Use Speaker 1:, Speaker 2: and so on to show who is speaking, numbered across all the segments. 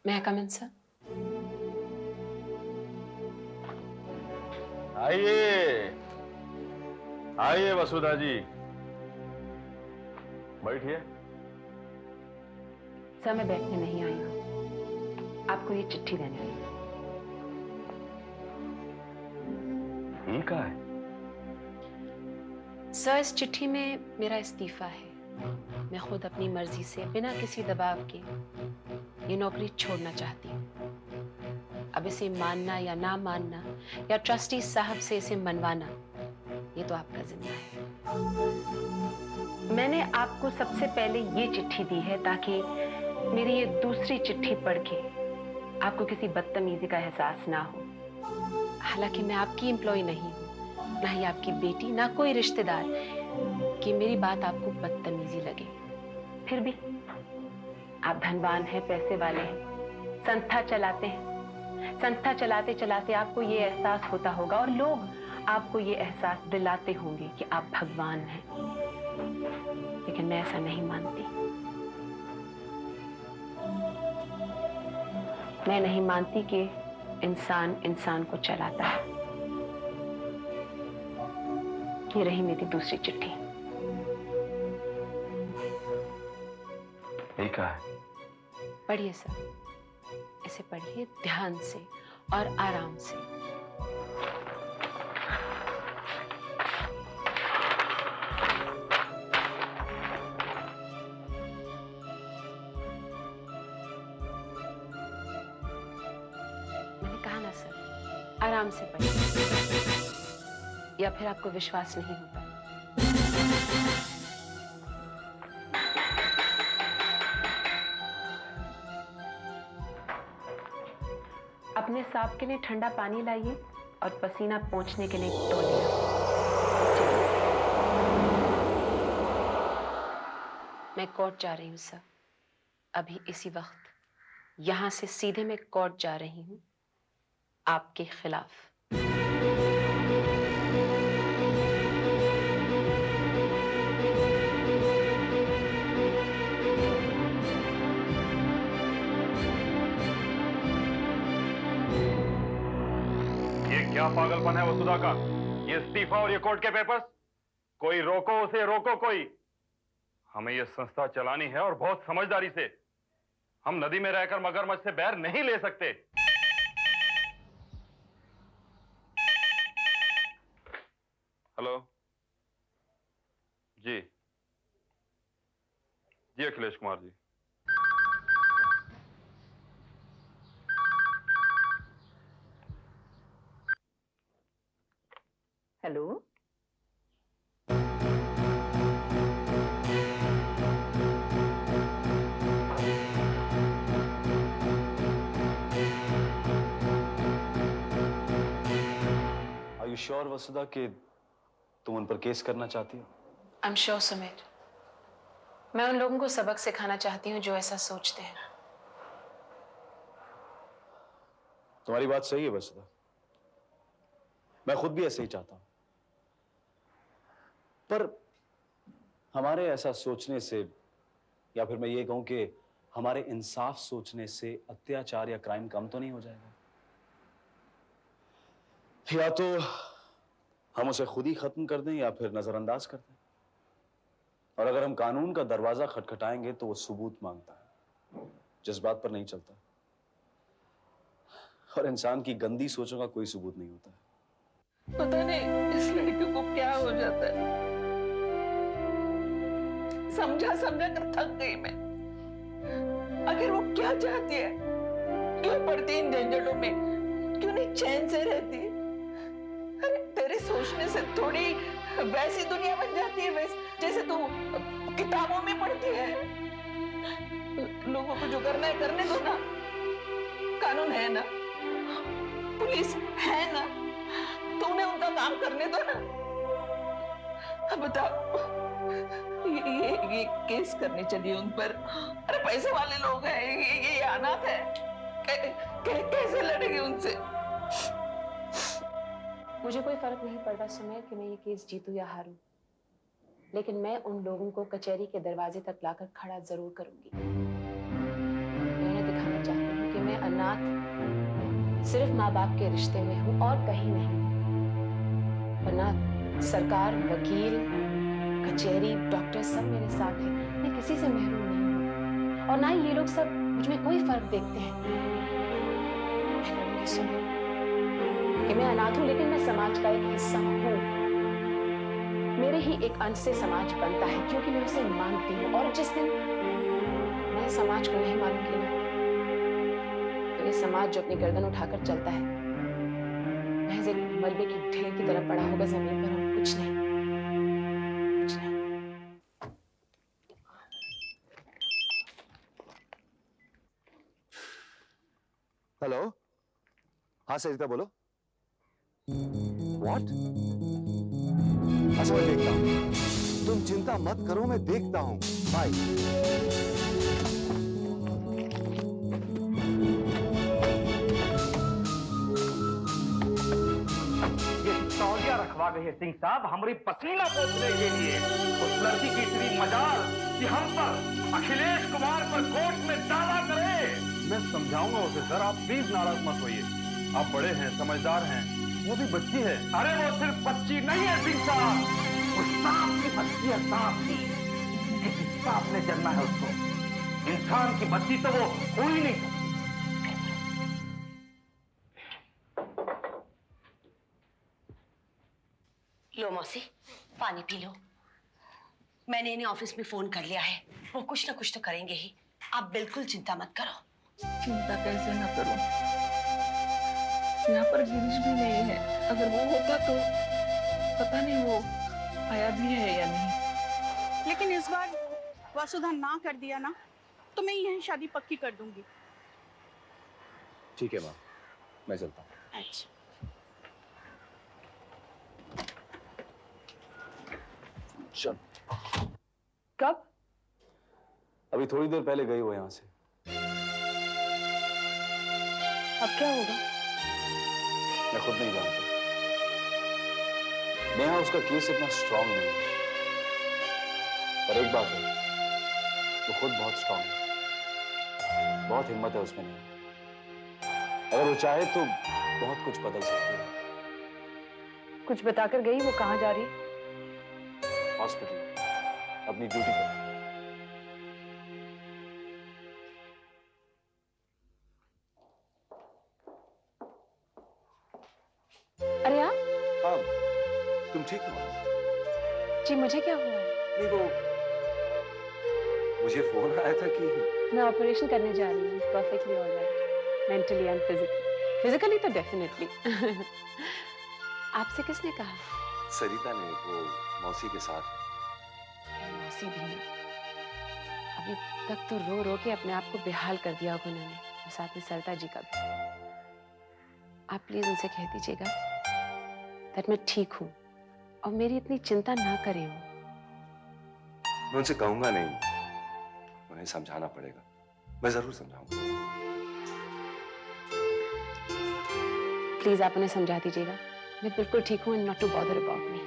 Speaker 1: May I come in, sir?
Speaker 2: आइए आइए वसुधा जी, बैठिए।
Speaker 1: सर, मैं बैठने नहीं आई हूँ, आपको ये चिट्ठी देने आई हूँ।
Speaker 2: ये क्या है?
Speaker 1: सर, इस चिट्ठी में मेरा इस्तीफा है। मैं खुद अपनी मर्जी से बिना किसी दबाव के ये नौकरी छोड़ना चाहती हूँ। अब इसे मानना या ना मानना या ट्रस्टी साहब से इसे मनवाना, ये तो आपका जिम्मा है। मैंने आपको सबसे पहले ये चिट्ठी दी है ताकि मेरी ये दूसरी चिट्ठी पढ़ के आपको किसी बदतमीजी का एहसास ना हो। हालांकि मैं आपकी एम्प्लॉय नहीं हूँ, ना ही आपकी बेटी, ना कोई रिश्तेदार, कि मेरी बात आपको बदतमीजी लगे। फिर भी आप धनवान हैं, पैसे वाले हैं, संस्था चलाते हैं। संस्था चलाते चलाते आपको ये एहसास होता होगा और लोग आपको ये एहसास दिलाते होंगे कि आप भगवान हैं। लेकिन मैं ऐसा नहीं मानती। मैं नहीं मानती कि इंसान इंसान को चलाता है। ये रही मेरी दूसरी चिट्ठी।
Speaker 2: ये क्या है?
Speaker 1: पढ़िए सर, इसे पढ़िए ध्यान से और आराम से। मैंने कहा ना सर, आराम से पढ़िए, या फिर आपको विश्वास नहीं होता। अपने सांप के लिए ठंडा पानी लाइए और पसीना पोंछने के लिए तौलिया। मैं कोर्ट जा रही हूँ सर, अभी इसी वक्त यहां से सीधे मैं कोर्ट जा रही हूँ आपके खिलाफ।
Speaker 2: ये क्या पागलपन है वसुधा का? ये इस्तीफा और ये कोर्ट के पेपर्स? कोई रोको उसे, रोको कोई। हमें ये संस्था चलानी है और बहुत समझदारी से। हम नदी में रहकर मगरमच्छ से बैर नहीं ले सकते। हेलो जी, जी Akhilesh Kumar ji.
Speaker 1: Hello,
Speaker 3: Are you sure Vasudha कि तुम उन पर केस करना चाहती हो?
Speaker 1: I am sure Sumit. मैं उन लोगों को सबक सिखाना चाहती हूँ जो ऐसा सोचते हैं।
Speaker 3: तुम्हारी बात सही है वसुधा, मैं खुद भी ऐसे ही चाहता हूं। पर हमारे ऐसा सोचने से, या फिर मैं ये कहूं कि हमारे इंसाफ सोचने से अत्याचार या क्राइम कम तो नहीं हो जाएगा। या तो हम उसे खुद ही खत्म कर दें या फिर नजरअंदाज कर दें। और अगर हम कानून का दरवाजा खटखटाएंगे तो वो सबूत मांगता है, जज्बात पर नहीं चलता। और इंसान की गंदी सोचों का कोई सबूत नहीं होता है।
Speaker 4: पता नहीं इस लड़की को क्या हो जाता है। समझा समझा कर थक गई मैं। आखिर वो क्या चाहती है? क्यों पड़ती इन झंझटों में? क्यों नहीं चैन से रहती? अरे तेरे सोचने से थोड़ी वैसी दुनिया बन जाती है जैसे तू किताबों में पढ़ती है। लोगों को जो करना है करने दो ना। कानून है ना, पुलिस है ना, तो उन्हें उनका काम करने दो ना। अब बताओ, ये केस करने चली उन पर। अरे पैसे वाले लोग हैं, ये अनाथ है। कैसे लड़ेगी उनसे?
Speaker 1: मुझे कोई फर्क नहीं पड़ रहा सुमेर कि मैं ये केस जीतूं या हारूं, लेकिन मैं उन लोगों को कचहरी के दरवाजे तक लाकर खड़ा जरूर करूंगी। मैं उन्हें दिखाना चाहती हूँ कि सिर्फ माँ बाप के रिश्ते में हूँ और कहीं नहीं। वरना सरकार, वकील, कचहरी, डॉक्टर सब मेरे साथ हैं। मैं किसी से महरूम नहीं हूँ और ना ही ये लोग सब मुझ में कोई फर्क देखते हैं। मैं लड़ूंगी सुनो कि मैं अनाथ हूँ लेकिन मैं समाज का एक हिस्सा हूँ। मेरे ही एक अंश से समाज बनता है क्योंकि मैं उसे मानती हूँ। और जिस दिन मैं समाज को नहीं मानूंगी ना, तो ये समाज जो अपनी गर्दन उठाकर चलता है महज एक मलबे की ढेर की तरह पड़ा होगा जमीन पर और कुछ नहीं, कुछ नहीं।
Speaker 5: हेलो, हाँ सरिता बोलो। व्हाट? अच्छा मैं देखता हूँ, तुम चिंता मत करो, मैं देखता हूँ। बाय।
Speaker 6: ये तौलिया रखवा गए हैं सिंह साहब हमारी पसीना पोंछने के लिए। उस लड़की की इतनी मजाल कि हम पर, अखिलेश कुमार पर कोर्ट में दावा करे।
Speaker 2: मैं समझाऊंगा उसे सर, आप प्लीज नाराज मत होइए। आप बड़े हैं, समझदार हैं, वो भी बच्ची है।
Speaker 6: अरे वो सिर्फ बच्ची नहीं है सिंह साहब, वो सांप की बच्ची है, सांप की। किसी सांप ने जन्मा है उसको। इंसान की बच्ची तो वो हो ही नहीं सकती।
Speaker 7: लो मौसी, पानी पी लो। मैंने इन्हें ऑफिस में फोन कर लिया है, वो कुछ ना कुछ तो करेंगे ही। आप बिल्कुल चिंता मत करो।
Speaker 4: चिंता कैसे न करूं? यहाँ पर गिरीश भी नहीं है। अगर वो होता तो पता नहीं वो आया भी है या नहीं।
Speaker 8: लेकिन इस बार वसुधा ना कर दिया ना, तो मैं यही शादी पक्की कर दूंगी।
Speaker 3: ठीक है माँ, मैं चलता हूँ।
Speaker 8: अच्छा।
Speaker 3: चल।
Speaker 1: कब?
Speaker 3: अभी थोड़ी देर पहले गई वो यहाँ से।
Speaker 1: अब क्या होगा?
Speaker 3: मैं खुद नहीं जानता। नेहा, उसका केस इतना स्ट्रांग नहीं है, पर एक बात है, वो खुद बहुत स्ट्रांग है, बहुत हिम्मत है उसमें। नहीं, अगर वो चाहे तो बहुत कुछ बदल सकती है।
Speaker 1: कुछ बताकर गई? वो कहाँ जा रही है?
Speaker 3: हॉस्पिटल, अपनी ड्यूटी पर।
Speaker 1: अरे आप?
Speaker 5: हाँ, तुम ठीक हो?
Speaker 1: जी, मुझे क्या हुआ है?
Speaker 5: नहीं, वो मुझे फोन आया था कि
Speaker 1: मैं ऑपरेशन करने जा रही हूँ। Perfectly alright, mentally and physically. Physically तो डेफिनेटली। आपसे किसने कहा?
Speaker 5: सरिता ने, वो मौसी के साथ।
Speaker 1: मौसी भी ना, अभी तक तो रो रो के अपने आप को बेहाल कर दिया होगा उन्होंने, और साथ में सरिता जी का भी। आप प्लीज उनसे कह दीजिएगा दैट मैं ठीक हूँ और मेरी इतनी चिंता ना करें वो।
Speaker 5: मैं उनसे कहूंगा नहीं, उन्हें समझाना पड़ेगा। मैं जरूर समझाऊंगा।
Speaker 1: प्लीज आप उन्हें समझा दीजिएगा मैं बिल्कुल ठीक हूँ, not to bother about me.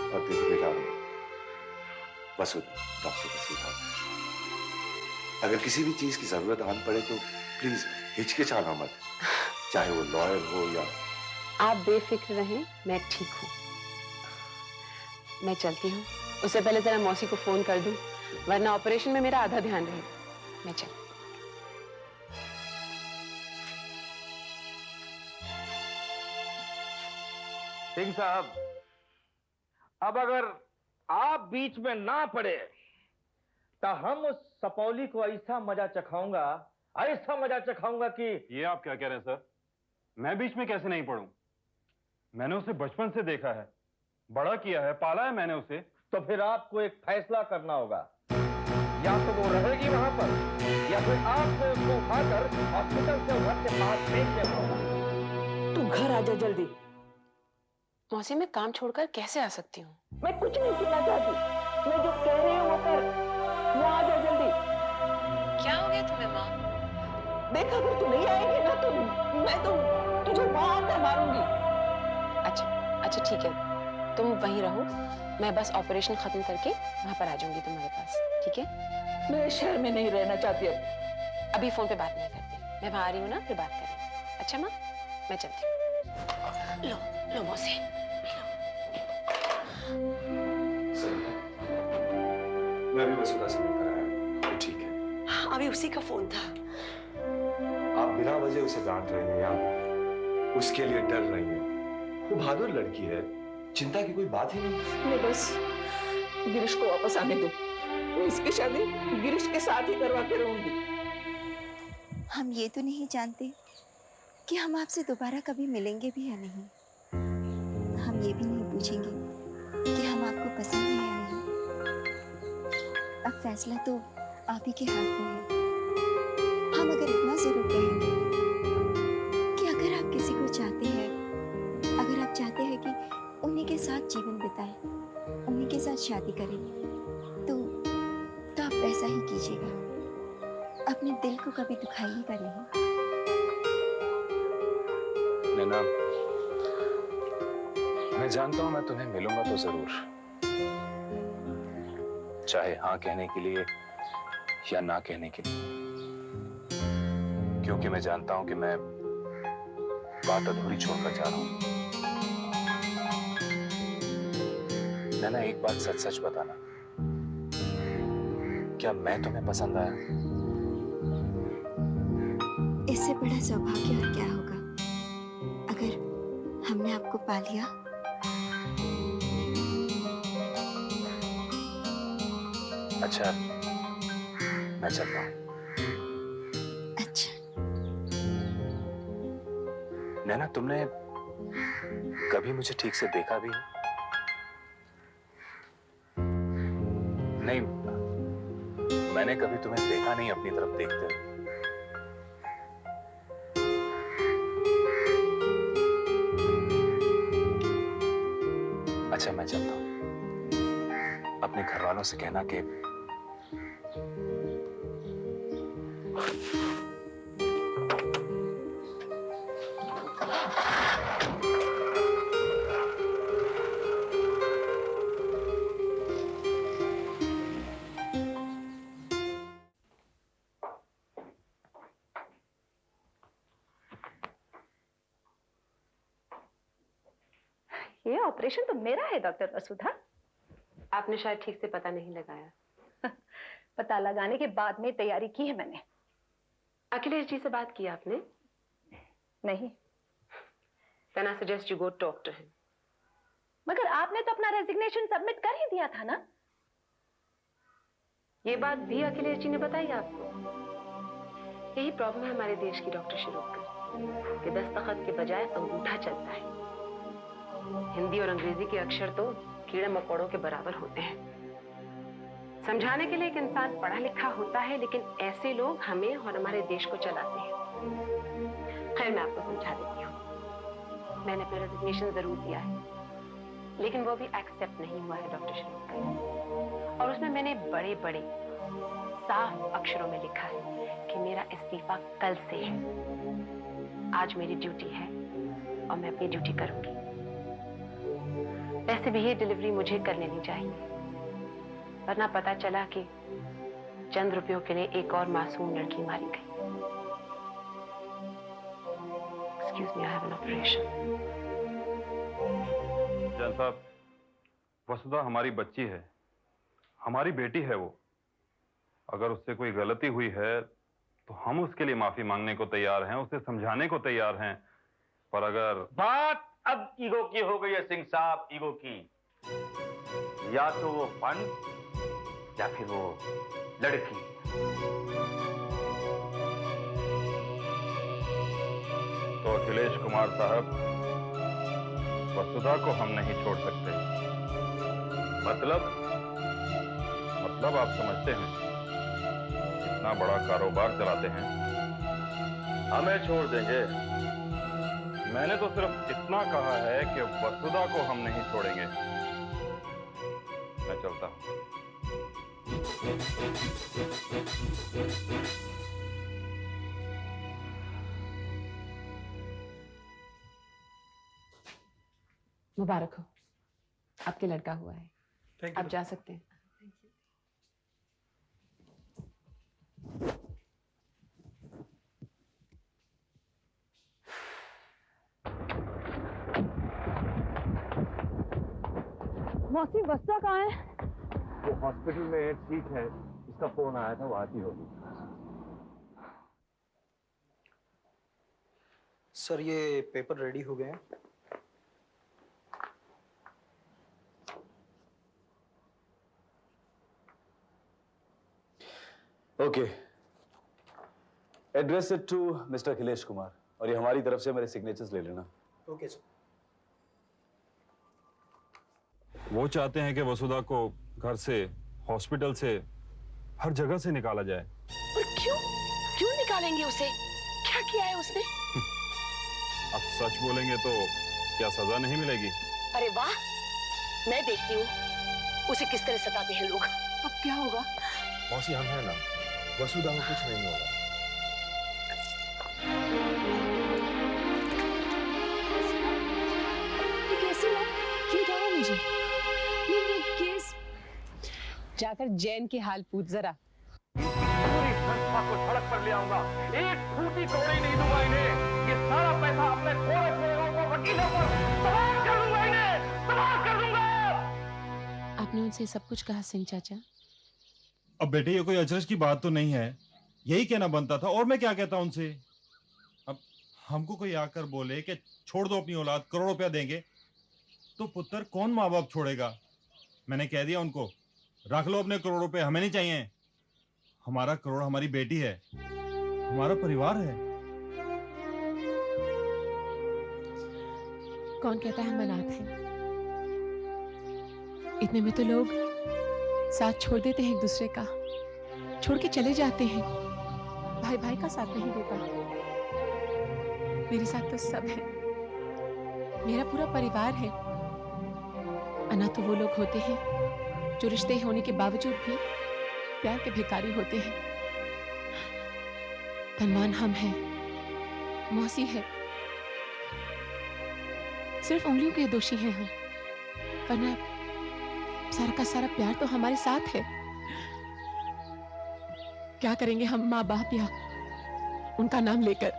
Speaker 5: और दीदी बेटा, वसुधा, डॉक्टर वसुधा, अगर किसी भी चीज की जरूरत आन पड़े तो प्लीज हिचकिचाना मत, चाहे वो लॉयर हो या।
Speaker 1: आप बेफिक्र रहें, मैं ठीक हूँ। मैं चलती हूँ, उससे पहले जरा मौसी को फोन कर दूं, वरना ऑपरेशन में मेरा आधा ध्यान रहेगा। मैं चल।
Speaker 6: सिंह साहब, अब अगर आप बीच में ना पड़े तो हम उस सपौली को ऐसा मजा चखाऊंगा कि।
Speaker 2: ये आप क्या कह रहे हैं सर? मैं बीच में कैसे नहीं पढ़ूं? मैंने उसे बचपन से देखा है, बड़ा किया है, पाला है मैंने उसे।
Speaker 6: तो फिर आपको एक फैसला करना होगा, या तो वो रहेगी वहां पर, या फिर आपको उसको उठाकर हॉस्पिटल से घर के पास फेंक देना होगा।
Speaker 4: तू घर आ जा जल्दी।
Speaker 1: मौसी, मैं काम छोड़कर कैसे आ सकती हूँ?
Speaker 4: मैं कुछ नहीं सुनना चाहती। मैं जो कह रही हूँ वो कर। यहाँ आ जा जल्दी।
Speaker 1: क्या हो गया तुम्हें माँ?
Speaker 4: देख, अगर तू नहीं आएगी ना तो मैं तो तुझे वहां आकर मारूंगी।
Speaker 1: अच्छा ठीक है, तुम वहीं रहो, मैं बस ऑपरेशन खत्म करके वहां पर आ जाऊंगी तुम्हारे पास, ठीक है?
Speaker 4: मैं इस शहर में नहीं रहना चाहती अब।
Speaker 1: अभी फोन पे बात नहीं करते, मैं वहां आ रही हूँ ना, फिर बात करेंगे। अच्छा माँ, मैं चलती हूँ।
Speaker 7: लो लो मौसी,
Speaker 5: मैं भी वसुधा से मिलकर आया, वो ठीक है।
Speaker 7: हाँ, अभी उसी का फोन था।
Speaker 5: आप बिना वजह उसे डांट रही हैं या उसके लिए डर रही हैं। वो बहादुर लड़की है, चिंता की कोई बात ही नहीं।
Speaker 4: मैं बस गिरीश को वापस आने दो। मैं इसकी शादी गिरीश के साथ ही करवा के रहूंगी।
Speaker 9: हम ये तो नहीं जानते कि हम आपसे दोबारा कभी मिलेंगे भी या नहीं। हम ये भी नहीं पूछेंगे कि हम आपको पसंद है या नहीं। अब फैसला तो आप ही के हाथ में है। हम अगर इतना जरूर कहेंगे कि अगर आप किसी को चाहते हैं, अगर आप चाहते हैं कि उन्हीं के साथ जीवन बिताएं, उन्हीं के साथ शादी करें, तो आप वैसा ही कीजिएगा। अपने दिल को कभी दुखाइएगा नहीं।
Speaker 3: नैना, मैं जानता हूं मैं तुम्हें मिलूंगा तो जरूर, चाहे हाँ कहने के लिए या ना कहने के लिए, क्योंकि मैं जानता हूं कि मैं बात अधूरी छोड़कर जा रहा हूं। नैना, एक बात सच सच बताना, क्या मैं तुम्हें पसंद आया?
Speaker 9: इससे बड़ा सौभाग्य और क्या होगा अगर हमने आपको पा लिया।
Speaker 3: अच्छा, मैं चलता हूं।
Speaker 9: अच्छा,
Speaker 3: नैना, तुमने कभी मुझे ठीक से देखा भी है? नहीं, मैंने कभी तुम्हें देखा नहीं अपनी तरफ देखते हुए। अच्छा, मैं चलता हूं। अपने घर वालों से कहना कि
Speaker 10: ये ऑपरेशन तो मेरा है डॉक्टर वसुधा।
Speaker 1: आपने शायद ठीक से पता नहीं लगाया।
Speaker 10: पता लगाने के बाद में तैयारी की है मैंने।
Speaker 1: अखिलेश जी से बात की आपने?
Speaker 10: नहीं,
Speaker 1: Then I suggest you go talk to him.
Speaker 10: मगर आपने तो अपना रेजिग्नेशन सबमिट कर ही दिया था ना।
Speaker 1: ये बात भी अखिलेश जी ने बताई आपको? यही प्रॉब्लम है हमारे देश की डॉक्टर शिरोडकर, कि दस्तखत के बजाय अंगूठा चलता है। हिंदी और अंग्रेजी के अक्षर तो कीड़े मकोड़ों के बराबर होते हैं। समझाने के लिए एक इंसान पढ़ा लिखा होता है, लेकिन ऐसे लोग हमें और हमारे देश को चलाते हैं। खैर, मैं आपको समझा देती हूँ। मैंने अपना रेजिग्नेशन जरूर दिया है, लेकिन वो भी एक्सेप्ट नहीं हुआ है डॉक्टर शिरोडकर। और उसमें मैंने बड़े बड़े साफ अक्षरों में लिखा है कि मेरा इस्तीफा कल से है। आज मेरी ड्यूटी है और मैं अपनी ड्यूटी करूंगी। वैसे भी ये डिलीवरी मुझे कर लेनी चाहिए, वरना पता चला कि चंद रुपयों के लिए एक और मासूम लड़की मारी गई। Excuse me, I have an operation.
Speaker 2: Jain साहब, वसुधा हमारी बच्ची है, हमारी बेटी है वो। अगर उससे कोई गलती हुई है तो हम उसके लिए माफी मांगने को तैयार हैं, उसे समझाने को तैयार हैं। पर अगर
Speaker 6: बात अब ईगो की हो गई है सिंह साहब, ईगो की। या तो वो फंड या फिर वो लड़की।
Speaker 2: तो अखिलेश कुमार साहब, वसुधा को हम नहीं छोड़ सकते। मतलब आप समझते हैं, इतना बड़ा कारोबार चलाते हैं, हमें छोड़ देंगे? मैंने तो सिर्फ इतना कहा है कि वसुधा को हम नहीं छोड़ेंगे। मैं चलता हूं।
Speaker 1: मुबारक हो, आपके लड़का हुआ है। आप जा सकते हैं।
Speaker 10: मौसी वस्ता कहाँ है?
Speaker 6: वो हॉस्पिटल में ठीक है, इसका फोन आया था, वो आती होगी।
Speaker 11: सर ये पेपर रेडी हो गए हैं।
Speaker 3: Okay, address it to mister Akhilesh Kumar, और ये हमारी तरफ से मेरे सिग्नेचर्स ले लेना।
Speaker 11: Okay sir.
Speaker 2: वो चाहते हैं कि वसुधा को घर से, हॉस्पिटल से, हर जगह से निकाला जाए।
Speaker 7: और क्यों क्यों निकालेंगे उसे? क्या किया है उसने?
Speaker 2: अब सच बोलेंगे तो क्या सजा नहीं मिलेगी?
Speaker 7: अरे वाह, मैं देखती हूँ उसे किस तरह सताते हैं लोग।
Speaker 8: अब क्या होगा?
Speaker 6: मौसी हम है ना, वसुधा को कुछ नहीं होगा।
Speaker 10: ये कैसे है? क्यों क्या हुआ मुझे? ये केस
Speaker 1: जाकर जैन की हाल पूछ जरा।
Speaker 6: पूरी संस्था को सड़क पर ले आऊंगा, एक फूटी कौड़ी नहीं दूंगा इन्हें। ये सारा पैसा अपने थोड़े थोड़े को वकीलों पर तबाह कर दूंगा, इन्हें तबाह कर दूंगा।
Speaker 1: आपने उनसे सब कुछ कहा सिंह चाचा?
Speaker 12: अब बेटे ये कोई अचरज की बात तो नहीं है, यही कहना बनता था, और मैं क्या कहता उनसे। अब हमको कोई आकर बोले कि छोड़ दो अपनी औलाद, करोड़ रुपया देंगे, तो पुत्र कौन माँ बाप छोड़ेगा? मैंने कह दिया उनको, रख लो अपने करोड़ रुपए, हमें नहीं चाहिए। हमारा करोड़ हमारी बेटी है, हमारा परिवार है।
Speaker 1: कौन कहता है हम अनाथ हैं? इतने में तो लोग साथ छोड़ देते हैं एक दूसरे का, छोड़ के चले जाते हैं। भाई भाई का साथ नहीं देता। मेरे साथ तो सब है, मेरा पूरा परिवार है। अनाथ तो वो लोग होते हैं जो रिश्ते होने के बावजूद भी प्यार के भिखारी होते हैं। धनवान हम हैं, मौसी है, सिर्फ उंगलियों के दोषी हैं हम, वरना सारा का सारा प्यार तो हमारे साथ है। क्या करेंगे हम माँ बाप या उनका नाम लेकर?